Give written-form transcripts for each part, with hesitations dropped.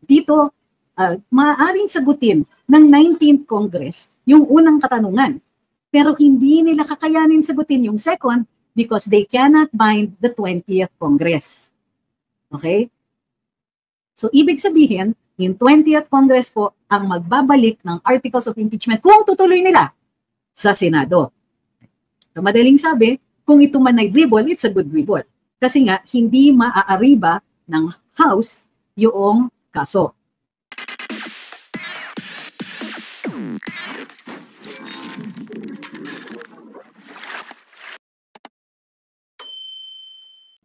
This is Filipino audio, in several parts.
dito maaaring sagutin ng 19th Congress yung unang katanungan. Pero hindi nila kakayanin sagutin yung second because they cannot bind the 20th Congress. Okay? So, ibig sabihin, yung 20th Congress po ang magbabalik ng articles of impeachment kung tutuloy nila sa Senado. So, madaling sabi, kung ito man ay dribble, it's a good dribble. Kasi nga, hindi maaariba ng House yung kaso.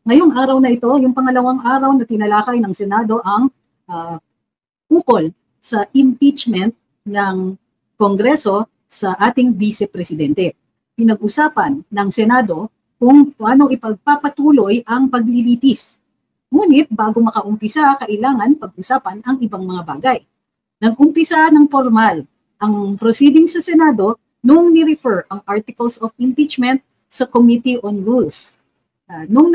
Ngayong araw na ito, yung pangalawang araw na tinalakay ng Senado ang ukol sa impeachment ng Kongreso sa ating Vice Presidente. Pinag-usapan ng Senado kung paano ipagpapatuloy ang paglilitis. Ngunit bago makaumpisa, kailangan pag-usapan ang ibang mga bagay. Nag-umpisa ng formal ang proceeding sa Senado nung ni-refer ang Articles of Impeachment sa Committee on Rules. Nung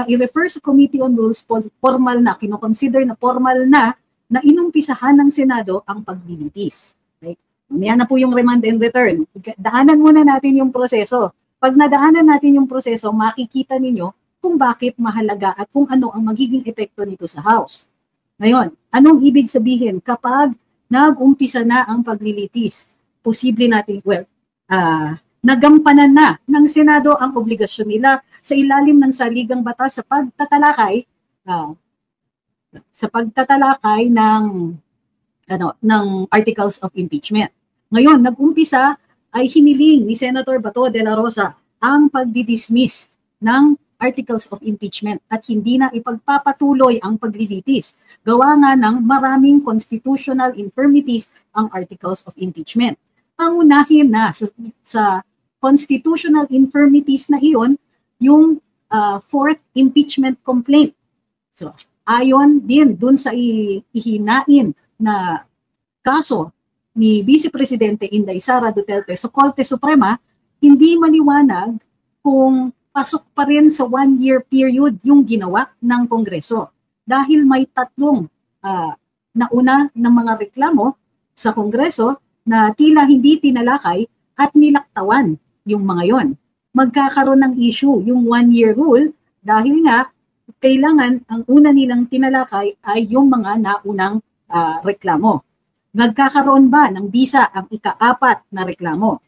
i-refer sa Committee on Rules, formal na, kinoconsider na formal na inumpisahan ng Senado ang paglilitis. Okay? Yan na po yung remand and return. Daanan muna natin yung proseso. Pag nadaanan natin yung proseso, makikita ninyo kung bakit mahalaga at kung ano ang magiging epekto nito sa House. Ngayon, anong ibig sabihin kapag nag-umpisa na ang paglilitis? Posible natin, nagampanan na ng Senado ang obligasyon nila sa ilalim ng saligang batas sa pagtatalakay ng Articles of Impeachment. Ngayon, nag-umpisa ay hiniling ni Senator Bato de la Rosa ang pagdidismiss ng Articles of Impeachment at hindi na ipagpapatuloy ang paglilitis. Gawa nga ng maraming constitutional infirmities ang Articles of Impeachment. Pangunahin na sa constitutional infirmities na iyon, yung fourth impeachment complaint. So, ayon din dun sa ihinain na kaso ni Vice Presidente Inday Sara Duterte sa Korte Suprema, hindi maliwanag kung pasok pa rin sa 1-year period yung ginawa ng Kongreso. Dahil may tatlong nauna ng mga reklamo sa Kongreso na tila hindi tinalakay at nilaktawan yung mga yon. Magkakaroon ng issue yung 1-year rule dahil nga kailangan ang una nilang tinalakay ay yung mga naunang reklamo. Magkakaroon ba ng bisa ang ika-4 na reklamo?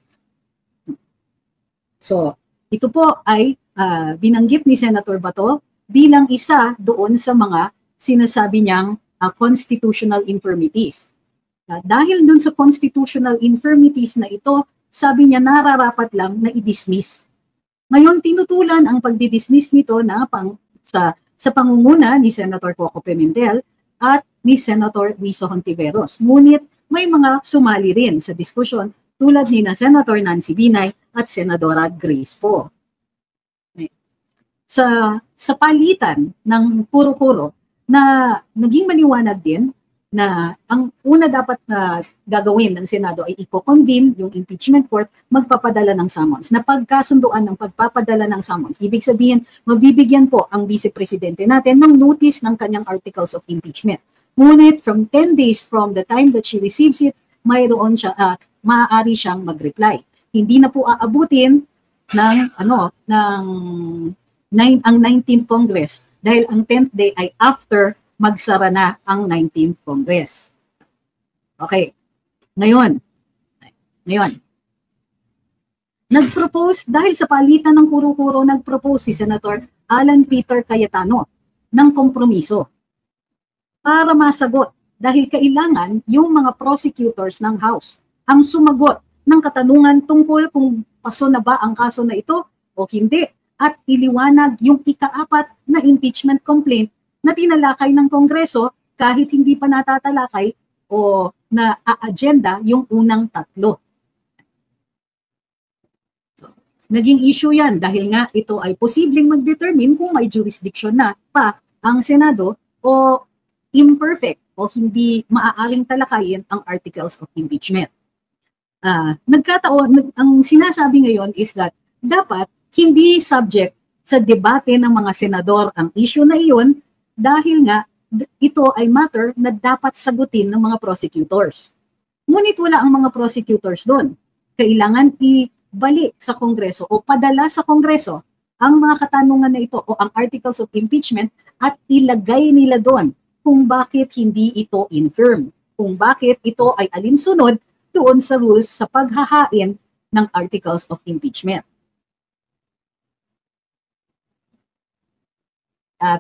So, ito po ay binanggit ni Senator Bato bilang isa doon sa mga sinasabi niyang constitutional infirmities. Dahil doon sa constitutional infirmities na ito, sabi niya nararapat lang na i-dismiss. Ngayon, tinutulan ang pagdidismiss nito na sa pangunguna ni Senator Coco Pimentel at ni Senator Risa Hontiveros. Ngunit may mga sumali rin sa diskusyon tulad ni na Senator Nancy Binay at Senadora Grace Poe. Sa palitan ng kuro-kuro na naging maliwanag din na ang una dapat na gagawin ng Senado ay i-convene yung impeachment court, magpapadala ng summons. Napagkasunduan ng pagpapadala ng summons. Ibig sabihin, mabibigyan po ang Vice Presidente natin ng notice ng kanyang articles of impeachment. Ngunit from 10 days from the time that she receives it, mayroon siya, maaari siyang mag-reply. Hindi na po aabutin ang 19th Congress dahil ang 10th day ay after magsara na ang 19th Congress. Okay. Ngayon, nag-propose, dahil sa palitan ng kuro-kuro, nag-propose si Senator Alan Peter Cayetano ng kompromiso para masagot dahil kailangan yung mga prosecutors ng House ang sumagot ng katanungan tungkol kung paso na ba ang kaso na ito o hindi at iliwanag yung ika-4 na impeachment complaint na tinalakay ng Kongreso kahit hindi pa natatalakay o na agenda yung unang 3. So, naging issue yan dahil nga ito ay posibleng mag-determine kung may jurisdiction na pa ang Senado o imperfect o hindi maaaring talakayin ang articles of impeachment. Ang sinasabi ngayon is that dapat hindi subject sa debate ng mga senador ang issue na iyon dahil nga ito ay matter na dapat sagutin ng mga prosecutors. Ngunit wala ang mga prosecutors doon. Kailangan ibalik sa Kongreso o padala sa Kongreso ang mga katanungan na ito o ang articles of impeachment at ilagay nila doon kung bakit hindi ito infirm, kung bakit ito ay alinsunod doon sa rules sa paghahain ng articles of impeachment.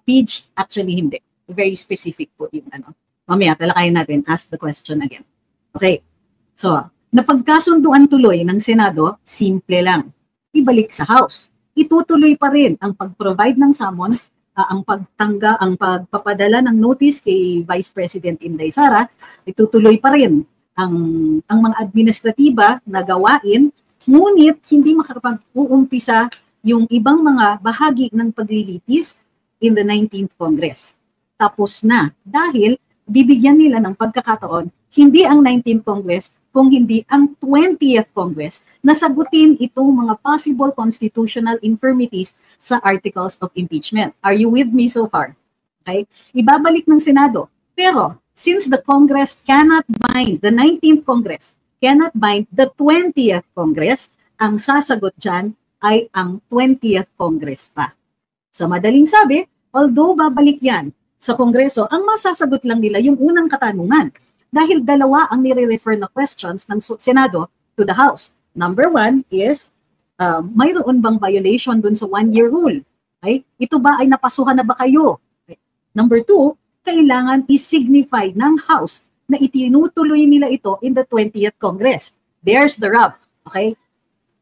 Page, actually hindi. Very specific po yung ano. Mamaya, talakayin natin. Ask the question again. Okay. So, napagkasunduan tuloy ng Senado, simple lang. Ibalik sa House. Itutuloy pa rin ang pag-provide ng summons, ang pagpapadala ng notice kay Vice President Inday Sara. Itutuloy pa rin ang mga administratiba na gawain, ngunit hindi makakapag-uumpisa yung ibang mga bahagi ng paglilitis in the 19th Congress. Tapos na dahil bibigyan nila ng pagkakataon hindi ang 19th Congress kung hindi ang 20th Congress na sagutin itong mga possible constitutional infirmities sa articles of impeachment. Are you with me so far? Okay? Ibabalik ng Senado. Pero since the Congress cannot bind, the 19th Congress cannot bind the 20th Congress, ang sasagot dyan ay ang 20th Congress pa. Sa madaling sabi, although babalik yan sa Kongreso, ang masasagot lang nila yung unang katanungan. Dahil dalawa ang nire-refer na questions ng Senado to the House. Number one is, mayroon bang violation dun sa one-year rule? Okay? Ito ba ay napasuhan na ba kayo? Okay. Number two, kailangan i-signify ng House na itinutuloy nila ito in the 20th Congress. There's the rub. Okay?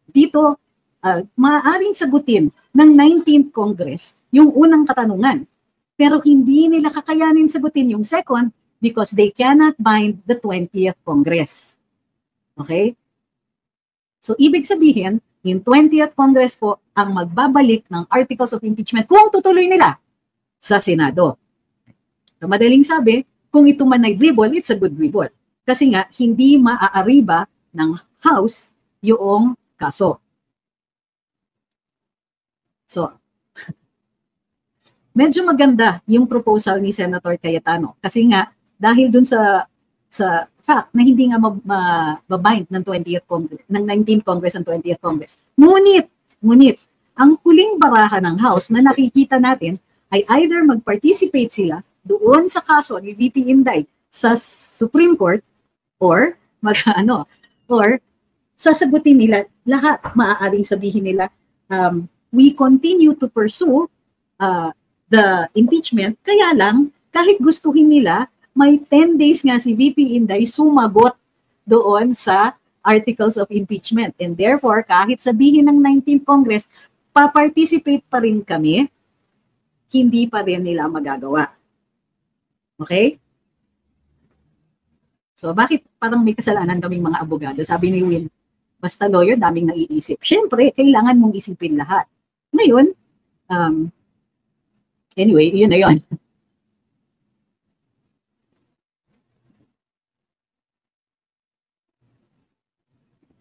Dito, maaaring sagutin ng 19th Congress yung unang katanungan. Pero hindi nila kakayanin sagutin yung second because they cannot bind the 20th Congress. Okay? So, ibig sabihin, yung 20th Congress po ang magbabalik ng articles of impeachment kung tutuloy nila sa Senado. So, madaling sabi, kung ito man ay dribble, it's a good dribble. Kasi nga, hindi maaariba ng House yung kaso. So, medyo maganda yung proposal ni Senator Cayetano kasi nga dahil dun sa fact na hindi nga mabind ng 20th Congress, ng 19th Congress and 20th Congress. Ngunit ang huling baraha ng House na nakikita natin ay either mag-participate sila doon sa kaso ni VP Inday sa Supreme Court or or sasagutin nila lahat. Maaaring sabihin nila we continue to pursue the impeachment, kaya lang, kahit gustuhin nila, may 10 days nga si VP Inday sumagot doon sa articles of impeachment. And therefore, kahit sabihin ng 19th Congress, pa-participate pa rin kami, hindi pa rin nila magagawa. Okay? So, bakit parang may kasalanan kaming mga abogado? Sabi ni Will, basta lawyer, daming naiisip. Siyempre, kailangan mong isipin lahat. Ngayon, anyway, yun na yun.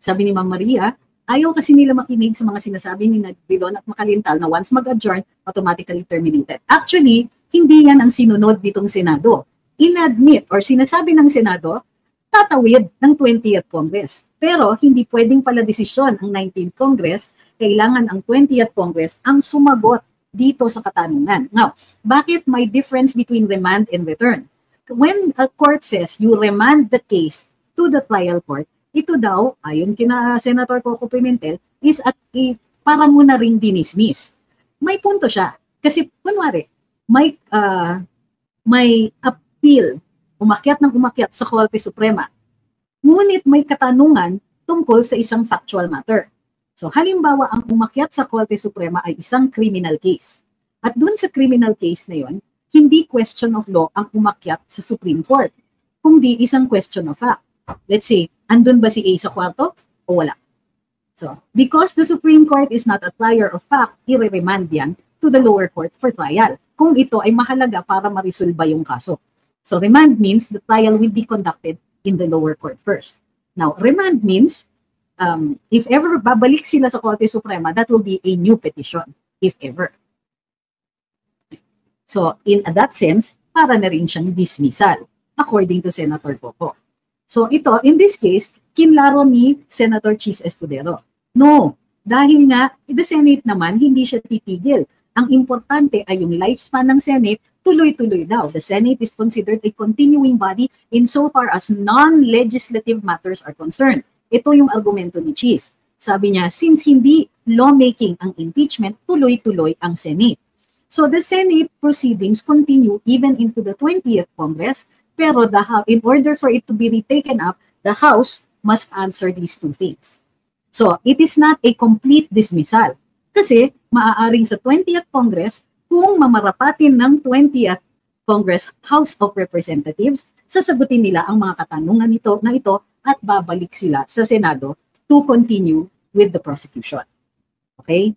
Sabi ni Ma'am Maria, ayaw kasi nila makinig sa mga sinasabi ni Nagbilon at Makalintal na once mag-adjourn, automatically terminated. Actually, hindi yan ang sinunod ditong Senado. Inadmit or sinasabi ng Senado, tatawid ng 20th Congress. Pero hindi pwedeng pala desisyon ang 19th Congress, kailangan ang 20th Congress ang sumagot dito sa katanungan. Now, bakit may difference between remand and return? When a court says you remand the case to the trial court, ito daw, ayon kina Senator Coco Pimentel, is para mo na ring dinismiss. May punto siya. Kasi, kunwari, may appeal, umakyat sa Korte Suprema. Ngunit may katanungan tungkol sa isang factual matter. So, halimbawa, ang umakyat sa Korte Suprema ay isang criminal case. At dun sa criminal case na yon, hindi question of law ang umakyat sa Supreme Court, kundi isang question of fact. Let's say, andun ba si A sa kwarto o wala? So, because the Supreme Court is not a trier of fact, i-remand yan to the lower court for trial. Kung ito ay mahalaga para marisolba yung kaso. So, remand means the trial will be conducted in the lower court first. Now, remand means, if ever babalik sila sa Korte Suprema, that will be a new petition, if ever. So, in that sense, para na rin siyang dismissal, according to Senator Coco. So ito, in this case, kinlaro ni Senator Chis Escudero. No, dahil nga, the Senate naman, hindi siya titigil. Ang importante ay yung lifespan ng Senate, tuloy-tuloy daw. The Senate is considered a continuing body insofar as non-legislative matters are concerned. Ito yung argumento ni Chis. Sabi niya, since hindi lawmaking ang impeachment, tuloy-tuloy ang Senate. So the Senate proceedings continue even into the 20th Congress, pero in order for it to be retaken up, the House must answer these two things. So it is not a complete dismissal. Kasi maaaring sa 20th Congress, kung mamarapatin ng 20th Congress House of Representatives, sasagutin nila ang mga katanungan na ito at babalik sila sa Senado to continue with the prosecution. Okay?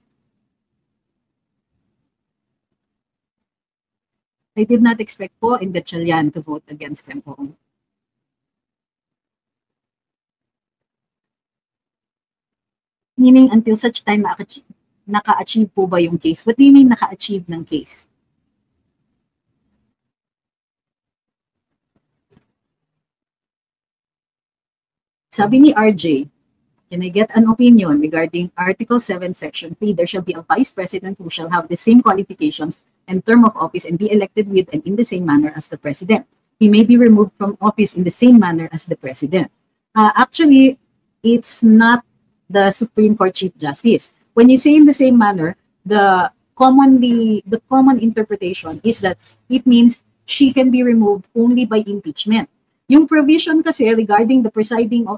I did not expect po in Gatchalian to vote against them po. Meaning until such time naka-achieve po ba yung case? What do you mean naka-achieve ng case? Sabi ni RJ, can I get an opinion regarding Article 7, Section 3? There shall be a Vice President who shall have the same qualifications and term of office and be elected with and in the same manner as the President. He may be removed from office in the same manner as the President. Actually, it's not the Supreme Court Chief Justice. When you say in the same manner, the common interpretation is that it means she can be removed only by impeachment. Yung provision kasi regarding the presiding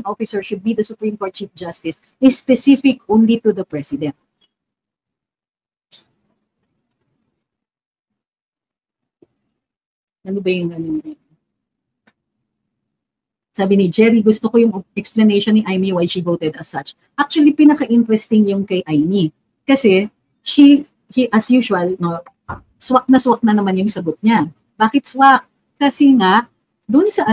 officer should be the Supreme Court Chief Justice is specific only to the President. Ano ba yung Sabi ni Jerry, gusto ko yung explanation ni Amy why she voted as such. Actually, pinaka-interesting yung kay Amy. Kasi, he as usual, no, swak na naman yung sagot niya. Bakit swak? Kasi nga, dun sa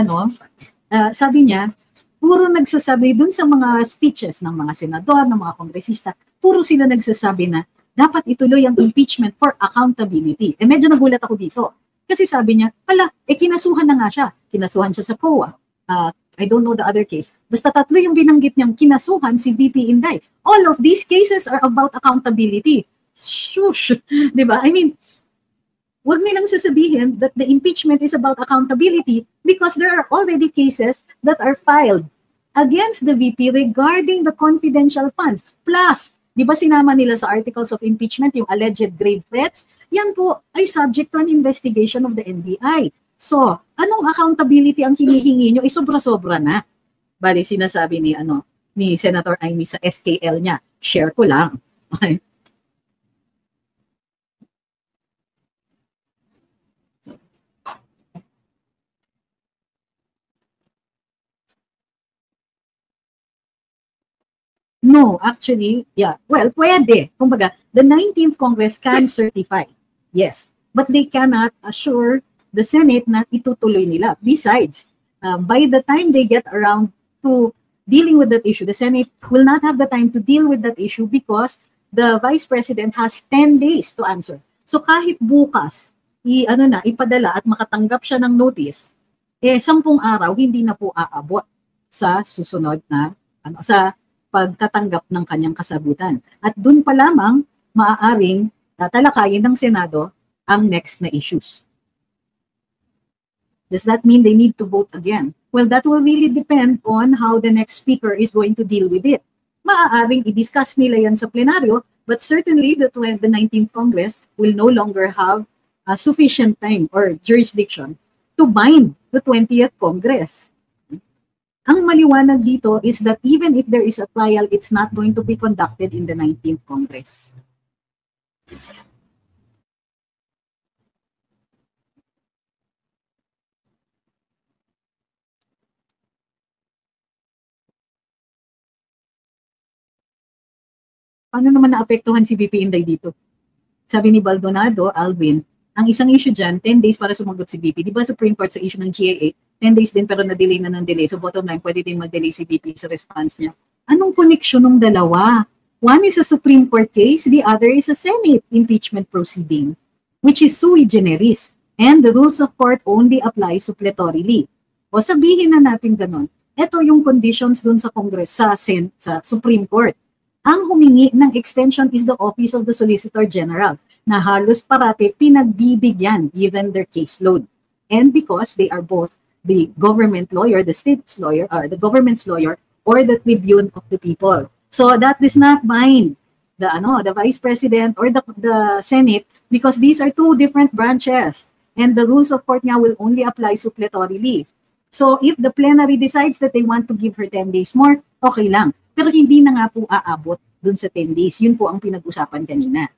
sabi niya, puro nagsasabi dun sa mga speeches ng mga senador, ng mga kongresista, puro sila nagsasabi na dapat ituloy ang impeachment for accountability. Medyo nagulat ako dito. Kasi sabi niya, kinasuhan na nga siya. Kinasuhan siya sa COA. I don't know the other case. Basta tatlo yung binanggit niyang kinasuhan si VP Inday. All of these cases are about accountability. Shush! Diba? I mean, wag nilang sasabihin that the impeachment is about accountability because there are already cases that are filed against the VP regarding the confidential funds. Plus, di ba sinama nila sa articles of impeachment yung alleged grave threats? Yan po ay subject to an investigation of the NBI. So, anong accountability ang hinihingi nyo? Sobra-sobra na. Bali, sinasabi ni Senator Amy sa SKL niya. Share ko lang. Okay? No, actually, yeah. Well, pwede. Kumbaga, the 19th Congress can certify. Yes. But they cannot assure the Senate na itutuloy nila. Besides, by the time they get around to dealing with that issue, the Senate will not have the time to deal with that issue because the Vice President has 10 days to answer. So kahit bukas, ipadala at makatanggap siya ng notice, 10 araw, hindi na po aabot sa susunod na, sa pagtatanggap ng kanyang kasagutan. At dun pa lamang, maaaring talakayin ng Senado ang next na issues. Does that mean they need to vote again? Well, that will really depend on how the next speaker is going to deal with it. Maaaring i-discuss nila yan sa plenaryo, but certainly the 19th Congress will no longer have sufficient time or jurisdiction to bind the 20th Congress. Ang maliwanag dito is that even if there is a trial, it's not going to be conducted in the 19th Congress. Paano naman naapektuhan si VP Inday dito? Sabi ni Baldonado, Alvin, ang isang issue dyan, 10 days para sumagot si VP. Di ba Supreme Court sa issue ng GAA, 10 days din pero na-delay na ng delay. So bottom line, pwede din mag-delay si VP sa response niya. Anong connection ng dalawa? One is a Supreme Court case, the other is a Senate impeachment proceeding, which is sui generis. And the rules of court only apply suppletorily. O sabihin na natin ganun, ito yung conditions dun sa Congress, sa Supreme Court. Ang humingi ng extension is the Office of the Solicitor General, na halos parati pinagbibigyan given their caseload. And because they are both the government lawyer, the state's lawyer, or the government's lawyer, or the tribune of the people. So that does not bind the Vice President or the Senate, because these are two different branches. And the rules of court nga will only apply suppletorily. So if the plenary decides that they want to give her 10 days more, okay lang. Pero hindi na nga po aabot dun sa 10 days. Yun po ang pinag-usapan kanina.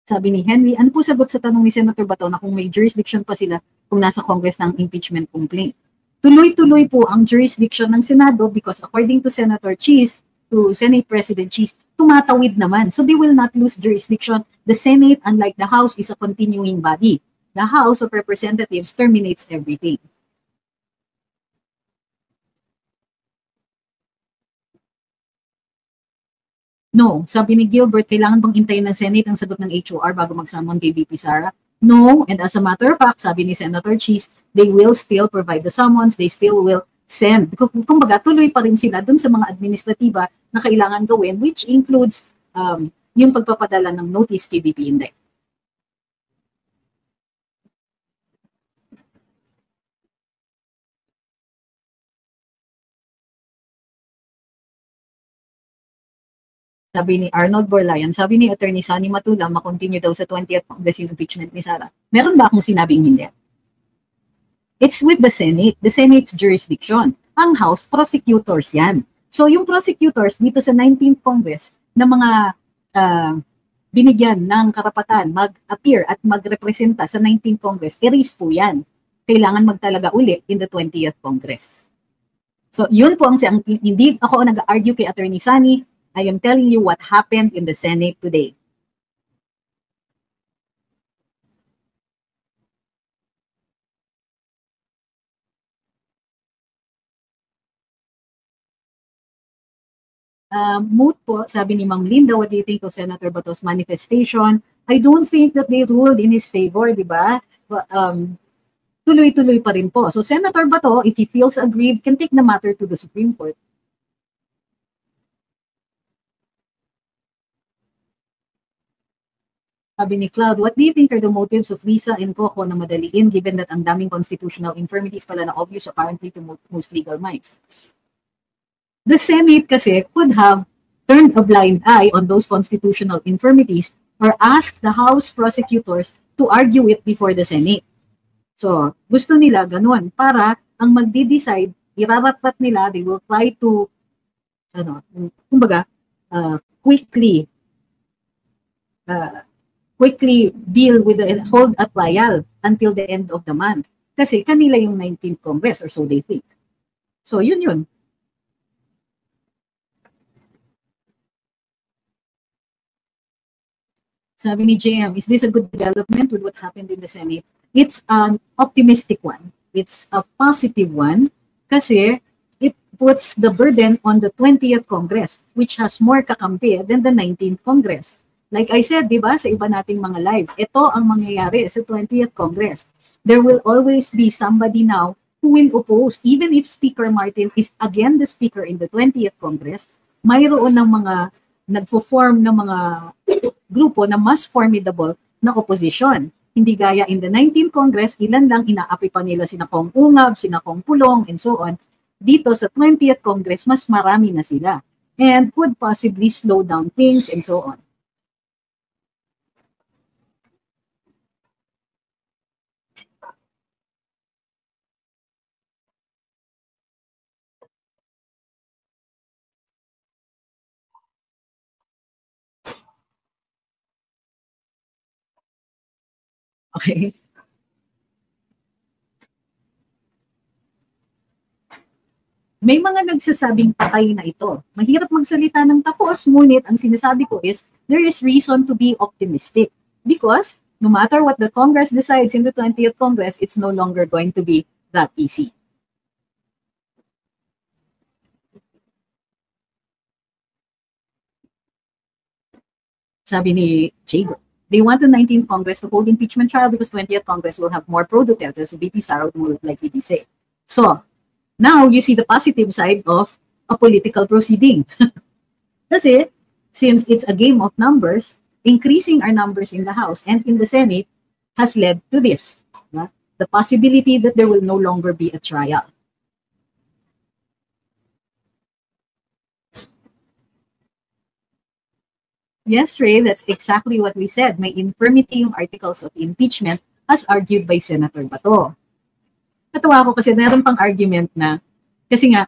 Sabi ni Henry, ano po sagot sa tanong ni Senator Bato na kung may jurisdiction pa sila kung nasa Congress ng impeachment complaint? Tuloy-tuloy po ang jurisdiction ng Senado because according to Senator Cheese, to Senate President Cheese, tumatawid naman. So they will not lose jurisdiction. The Senate, unlike the House, is a continuing body. The House of Representatives terminates everything. No, sabi ni Gilbert, kailangan bang intayin ng Senate ang sagot ng HOR bago mag-summon kay VP Sara? No, and as a matter of fact, sabi ni Senator Cheese, they will still provide the summons, they still will send. Kumbaga, tuloy pa rin sila dun sa mga administratiba na kailangan gawin, which includes yung pagpapadala ng notice kay VP Inday. Sabi ni Arnold Borlayan, sabi ni Attorney Sunny Matula, makontinue daw sa 20th Congress yung impeachment ni Sara. Meron ba akong sinabing hindi? It's with the Senate, the Senate's jurisdiction. Ang House, prosecutors yan. So yung prosecutors dito sa 19th Congress na mga binigyan ng karapatan mag-appear at magrepresenta sa 19th Congress, erase po yan. Kailangan magtalaga ulit in the 20th Congress. So yun po ang hindi ako nag-argue kay Attorney Sunny. I am telling you what happened in the Senate today. Moot po, sabi ni Ma'am Linda, what do you think of Senator Bato's manifestation? I don't think that they ruled in his favor, di ba? Tuloy-tuloy pa rin po. So Senator Bato, if he feels aggrieved, can take the matter to the Supreme Court. Sabi ni Cloud, what do you think are the motives of Lisa and Coco na madaliin given that ang daming constitutional infirmities pala na obvious apparently to most legal minds? The Senate kasi could have turned a blind eye on those constitutional infirmities or asked the House prosecutors to argue it before the Senate. So, gusto nila ganun para ang magde-decide, iraratpat nila, they will try to, quickly deal with the hold a trial until the end of the month. Kasi kanila yung 19th Congress or so they think. So yun. Sabi ni JM, is this a good development with what happened in the Senate? It's an optimistic one. It's a positive one kasi it puts the burden on the 20th Congress, which has more kakampi than the 19th Congress. Like I said, di ba, sa iba nating mga live, ito ang mangyayari sa 20th Congress. There will always be somebody now who will oppose. Even if Speaker Martin is again the Speaker in the 20th Congress, mayroon ng mga nagfo-form ng mga grupo na mas formidable na opposition. Hindi gaya in the 19th Congress, ilan lang inaapi pa nila sina Kong Ungab, sina Kong Pulong, and so on. Dito sa 20th Congress, mas marami na sila. And could possibly slow down things and so on. Okay. May mga nagsasabing patay na ito. Mahirap magsalita ng tapos, ngunit ang sinasabi ko is, there is reason to be optimistic. Because, no matter what the Congress decides in the 20th Congress, it's no longer going to be that easy. Sabi ni Jago, they want the 19th Congress to hold impeachment trial because 20th Congress will have more pro-Dutertes, so VP Sara will likely be safe. So, now you see the positive side of a political proceeding. Kasi, since it's a game of numbers, increasing our numbers in the House and in the Senate has led to this. The possibility that there will no longer be a trial. Yes, Ray, that's exactly what we said. May infirmity yung articles of impeachment as argued by Senator Bato. Natuwa ako kasi meron pang argument na, kasi nga,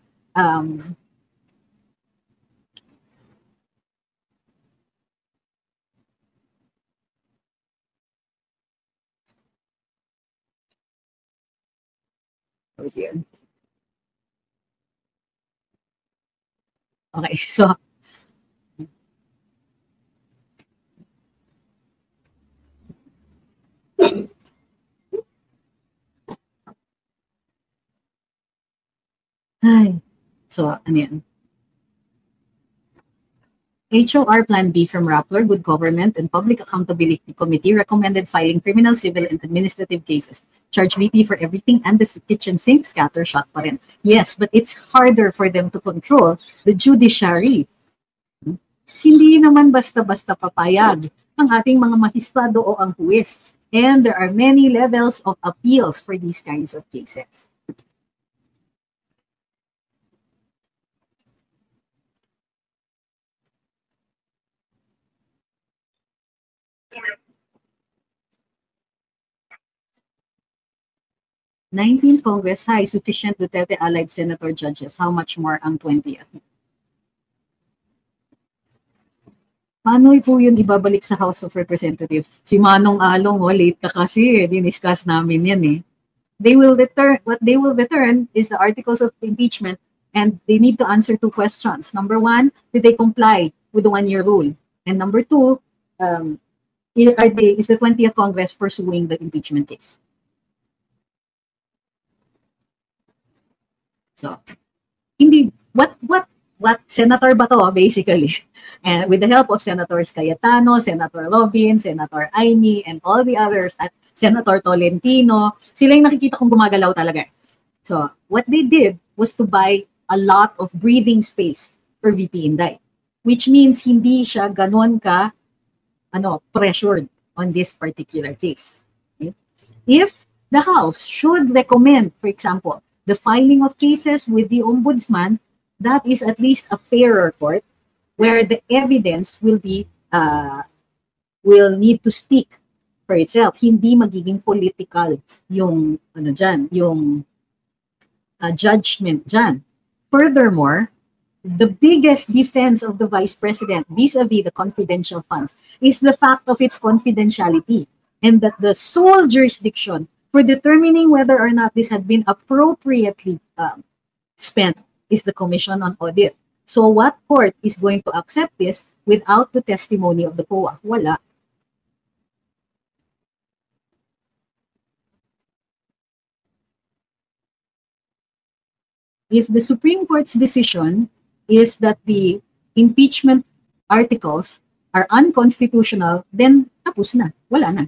oh dear. Okay, so, ay, so, ano yan? HOR Plan B from Rappler, Good Government and Public Accountability Committee recommended filing criminal, civil, and administrative cases. Charge VP for everything and the kitchen sink, scatter shot pa rin. Yes, but it's harder for them to control the judiciary. Hindi naman basta-basta papayag ang ating mga mahistrado o ang huwes. And there are many levels of appeals for these kinds of cases. '19th Congress high, sufficient Duterte allied senator judges. How much more ang 20th? Paano po yun ibabalik sa House of Representatives? Si Manong Along, late na kasi, diniscuss namin yan eh. What they will return is the articles of impeachment and they need to answer two questions. Number one, did they comply with the one-year rule? And number two, is the 20th Congress pursuing the impeachment case? So, hindi, what Senator Bato, basically, and with the help of Senators Cayetano, Senator Robin, Senator Amy, and all the others, at Senator Tolentino, sila yung nakikita kong gumagalaw talaga. So, what they did was to buy a lot of breathing space for VP Inday, which means hindi siya ganon ka, pressured on this particular case. Okay? If the House should recommend, for example, the filing of cases with the Ombudsman, that is at least a fairer court where the evidence will need to speak for itself. Hindi magiging political yung judgment dyan. Furthermore, the biggest defense of the Vice President vis-a-vis the confidential funds is the fact of its confidentiality and that the sole jurisdiction for determining whether or not this had been appropriately spent is the Commission on Audit. So what court is going to accept this without the testimony of the COA? Wala. If the Supreme Court's decision is that the impeachment articles are unconstitutional, then tapos na. Wala na.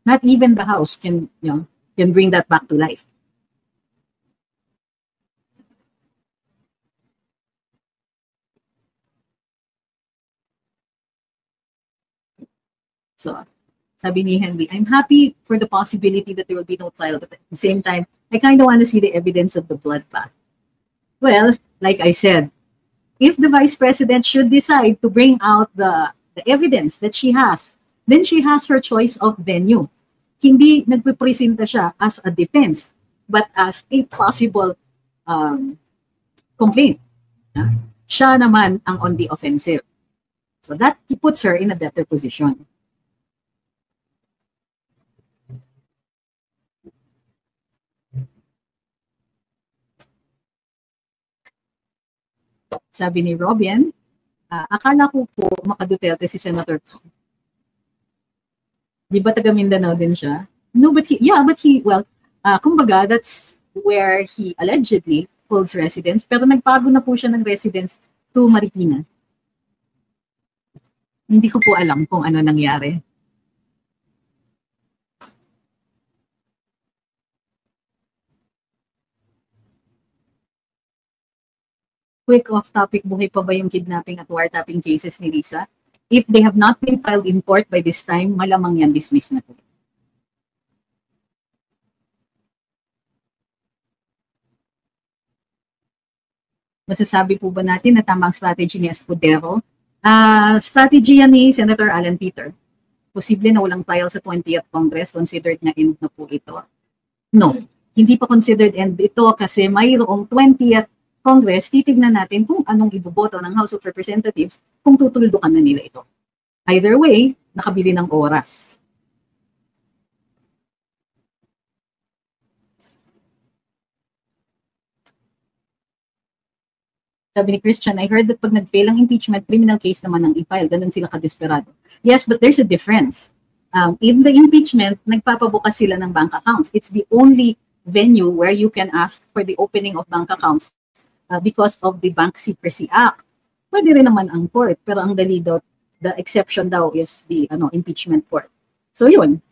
Not even the House can bring that back to life. So, sabi ni Henry, I'm happy for the possibility that there will be no trial, but at the same time, I kind of want to see the evidence of the bloodbath. Well, like I said, if the Vice President should decide to bring out the evidence that she has, then she has her choice of venue. Hindi nagpipresenta siya as a defense, but as a possible complaint. Siya naman ang on the offensive. So that puts her in a better position. Sabi ni Robin, akala ko po makaduterte si Senator. Di ba taga Mindanao din siya? No, but kumbaga, that's where he allegedly holds residence, pero nagpago na po siya ng residence to Marikina. Hindi ko po alam kung ano nangyari. Quick off-topic, buhay pa ba yung kidnapping at wiretapping cases ni Lisa? If they have not been filed in court by this time, malamang yan dismiss na po. Masasabi po ba natin na tamang strategy ni Escudero? Strategy yan ni Senator Alan Peter. Posible na walang file sa 20th Congress, considered na end na po ito. No, hindi pa considered end ito kasi mayroong 20th Congress, titignan natin kung anong iboboto ng House of Representatives kung tutuldukan na nila ito. Either way, nakabili ng oras. Sabi ni Christian, I heard that pag nag-fail ang impeachment, criminal case naman ang i-file. Ganun sila kadesperado. Yes, but there's a difference. In the impeachment, nagpapabukas sila ng bank accounts. It's the only venue where you can ask for the opening of bank accounts because of the Bank Secrecy Act. Pwede rin naman ang court, pero ang dali daw, the exception daw is the impeachment court. So yun.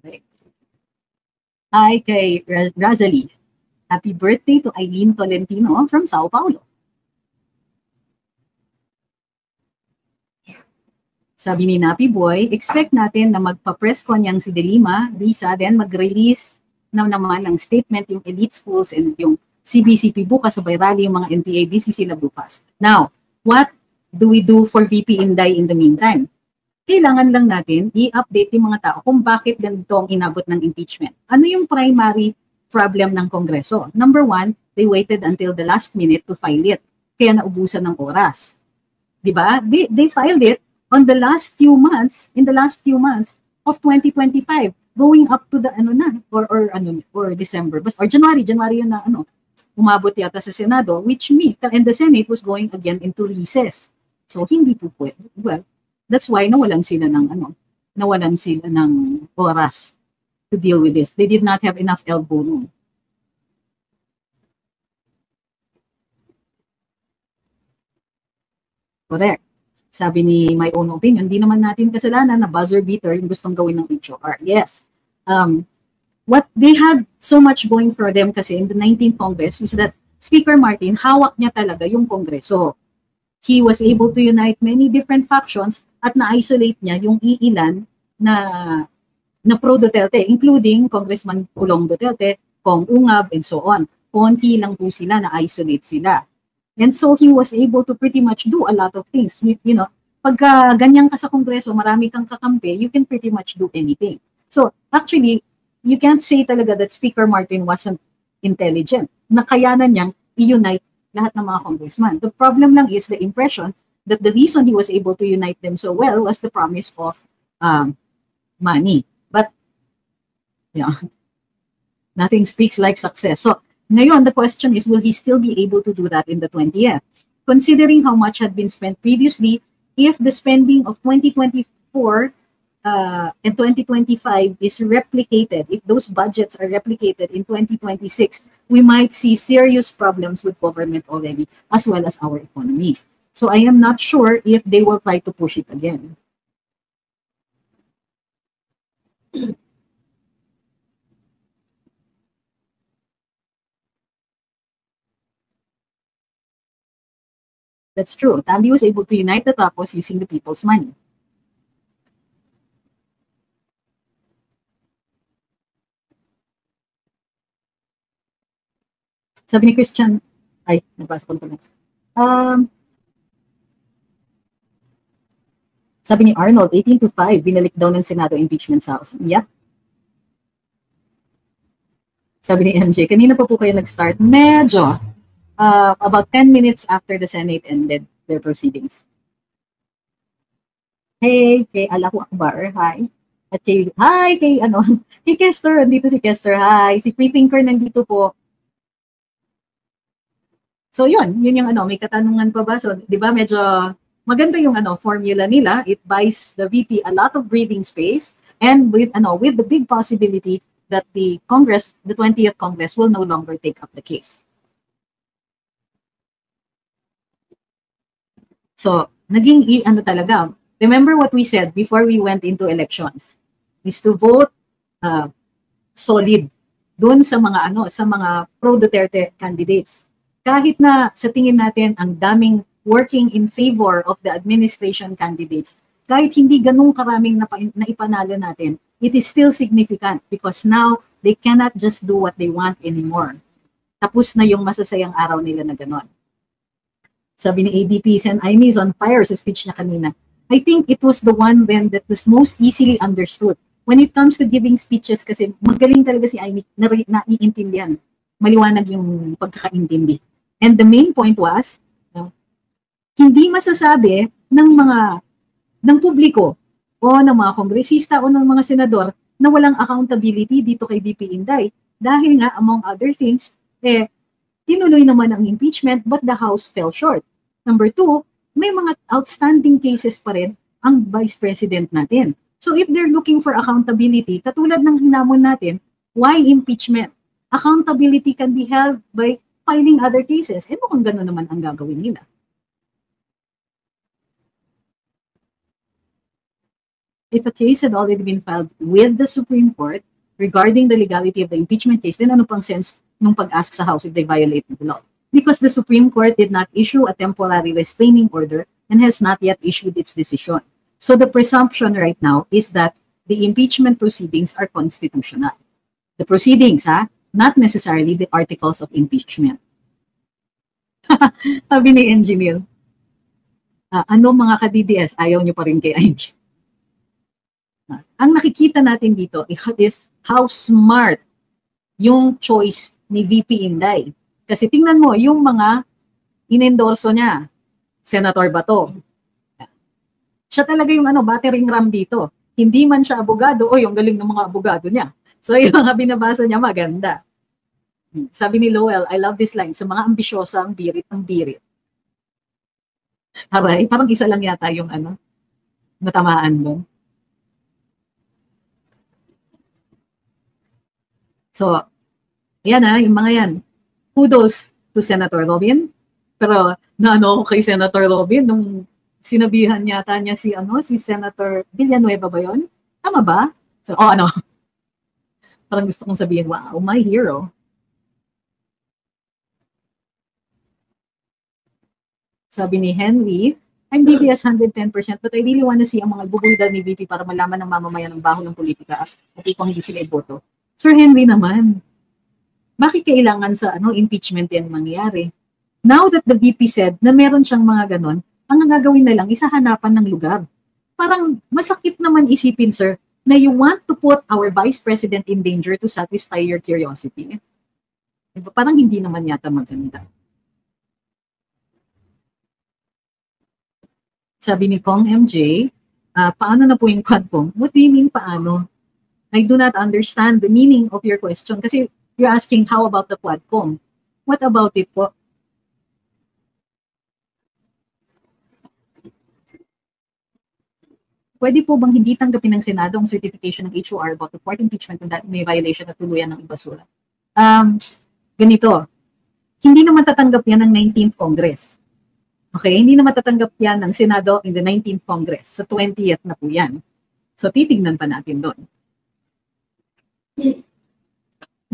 Okay. Hi kay Rosalie. Happy birthday to Eileen Tolentino from Sao Paulo. Sabi ni Nappy Boy, expect natin na magpa-press con yang si De Lima, Lisa, then mag-release na naman ng statement yung elite schools and yung CBCP bukas, sabay rally yung mga NPA, busy sila bukas. Now, what do we do for VP Inday in the meantime? Kailangan lang natin i-update yung mga tao kung bakit ganito ang inabot ng impeachment. Ano yung primary problem ng Kongreso? Number one, they waited until the last minute to file it. Kaya naubusan ng oras. Diba? They filed it on the last few months, in the last few months of 2025, going up to the or December, or January yun na umabot yata sa Senado, which and the Senate was going again into recess. So hindi po pwede. Well, that's why nawalan sila ng oras to deal with this. They did not have enough elbow room. Correct. Sabi ni my own opinion, hindi naman natin kasalanan na buzzer beater yung gustong gawin ng HOR. Yes. What they had so much going for them kasi in the 19th Congress is that Speaker Martin, hawak niya talaga yung Kongreso. He was able to unite many different factions at na-isolate niya yung iilan na pro-Duterte, including Congressman Pulong Duterte, Kong Ungab, and so on. Konti lang po sila, na-isolate sila. And so he was able to pretty much do a lot of things. You know, pagka ganyan ka sa Kongreso, marami kang kakampi, you can pretty much do anything. So actually, you can't say talaga that Speaker Martin wasn't intelligent. Nakayanan niyang i-unite lahat ng mga congressman. The problem lang is the impression that the reason he was able to unite them so well was the promise of money. But, nothing speaks like success. So, ngayon, the question is, will he still be able to do that in the 20th? Considering how much had been spent previously, if the spending of 2024 and 2025 is replicated, if those budgets are replicated in 2026, we might see serious problems with government already, as well as our economy. So I am not sure if they will try to push it again. That's true. Tambi was able to unite the Tapos using the people's money. Sabi ni Christian, ay, nabasa ko na. Sabi ni Arnold, 18-5, binalik daw ng Senado impeachment sa House. Yeah. Sabi ni MJ, kanina pa po kayo nag-start? Medyo. About 10 minutes after the Senate ended their proceedings. Hey, kay Allahu Akbar, hi. At kay Kester, nandito si Kester, hi. Si Pre-Thinker nandito po. So yun yung ano, may katanungan pa ba? So 'di ba medyo maganda yung ano formula nila. It buys the VP a lot of breathing space, and with the big possibility that the 20th Congress will no longer take up the case. So naging ano talaga. Remember what we said before we went into elections is to vote solid doon sa mga pro Duterte candidates. Kahit na sa tingin natin ang daming working in favor of the administration candidates, kahit hindi ganun karaming naipanalo natin, it is still significant because now they cannot just do what they want anymore. Tapos na yung masasayang araw nila na gano'n. Sabi ni ADP, Sen Aimee is on fire sa speech niya kanina. I think it was the one then that was most easily understood. When it comes to giving speeches, kasi magaling talaga si Aimee na naiintindihan. Maliwanag yung pagkakaintindi. And the main point was, hindi masasabi ng publiko o ng mga kongresista o ng mga senador na walang accountability dito kay VP Inday. Dahil nga, among other things, tinuloy naman ang impeachment but the House fell short. Number two, may mga outstanding cases pa rin ang Vice President natin. So if they're looking for accountability, katulad ng hinamon natin, why impeachment? Accountability can be held by filing other cases. Eh kung gano'n naman ang gagawin nila. If a case had already been filed with the Supreme Court regarding the legality of the impeachment case, then ano pang sense nung pag-ask sa House if they violate the law? Because the Supreme Court did not issue a temporary restraining order and has not yet issued its decision. So the presumption right now is that the impeachment proceedings are constitutional. The proceedings, not necessarily the articles of impeachment. Sabi ni Engineer, ano mga ka-DDS, ayaw nyo pa rin kay IMG? Ang nakikita natin dito is how smart yung choice ni VP Inday. Kasi tingnan mo, yung mga inendorso niya, Senator Bato, siya talaga yung battering ram dito. Hindi man siya abogado, o yung galing ng mga abogado niya. So yung mga binabasa niya maganda. Sabi ni Lowell, I love this line, sa mga ambisyosa, ang birit, ang birit. Aray, parang isa lang yata yung natamaan doon. So, yan yung mga yan. Kudos to Senator Robin. Pero naano ko kay Senator Robin nung sinabihan yata niya si Senator Villanueva ba yun? Tama ba? So, parang gusto kong sabihin, wow, my hero. Sabi ni Henry, I'm DDS 110%, but I really want to see ang mga bubulidad ni VP para malaman ng mamamayan ng baho ng politika at upang hindi sila iboto. Sir Henry naman, bakit kailangan sa impeachment yan mangyari? Now that the VP said na meron siyang mga ganon, ang gagawin na lang is hanapan ng lugar. Parang masakit naman isipin, sir, na you want to put our Vice President in danger to satisfy your curiosity. Parang hindi naman yata maganda. Sabi ni Kong MJ, paano na po yung Quadcom? What do you mean paano? I do not understand the meaning of your question kasi you're asking how about the Quadcom? What about it po? Pwede po bang hindi tanggapin ng Senado ang certification ng HOR about the court impeachment kung may violation at tuluyan ng ibasura? Ganito, hindi naman tatanggap yan ng 19th Congress. Okay, hindi naman tatanggap yan ng Senado in the 19th Congress. Sa 20th na po yan. So titignan pa natin doon.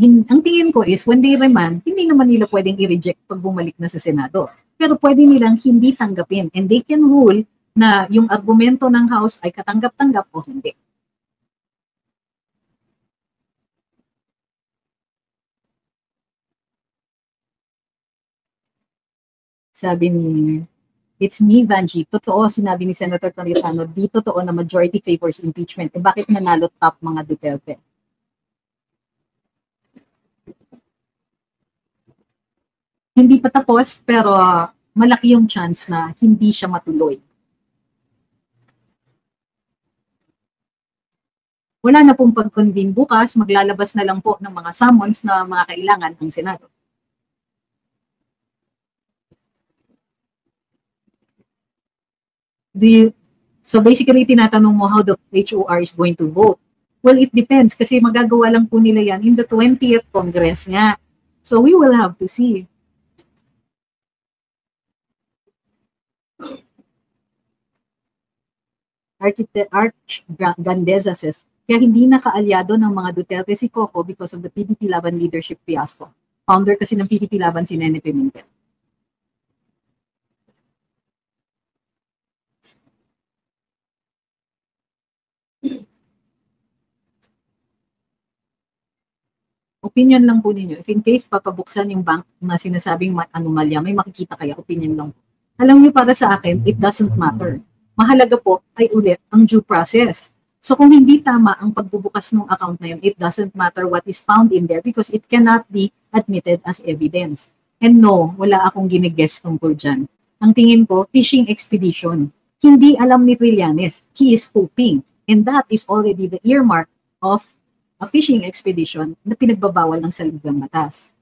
Ang tingin ko is when they remand, hindi naman nila pwedeng i-reject pag bumalik na sa Senado. Pero pwede nilang hindi tanggapin and they can rule na yung argumento ng House ay katanggap-tanggap o hindi. Sabi ni, it's me, Vanji. Totoo, sinabi ni Senator Cayetano, di totoo na majority favors impeachment. Eh, bakit nanalo top mga Duterte? Hindi pa tapos, pero malaki yung chance na hindi siya matuloy. Wala na pong pag-convene bukas, maglalabas na lang po ng mga summons na mga kailangan ng Senado. So basically, tinatanong mo how the HOR is going to vote. Well, it depends kasi magagawa lang po nila yan in the 20th Congress nga. So we will have to see. Arch Gandeza says, kaya hindi nakaalyado ng mga Duterte si Coco because of the PDP Laban leadership fiasco. Founder kasi ng PDP Laban si Nene Pimentel. Opinion lang po ninyo. If in case papabuksan yung bank na sinasabing anomalya, may makikita kaya, opinion lang. Alam niyo, para sa akin, it doesn't matter. Mahalaga po ay ulit ang due process. So kung hindi tama ang pagbubukas ng account na yun, it doesn't matter what is found in there because it cannot be admitted as evidence. And no, wala akong ginigess tungkol dyan. Ang tingin ko, fishing expedition. Hindi alam ni Trillanes. He is hoping. And that is already the earmark of a fishing expedition na pinagbabawal ng saligang batas.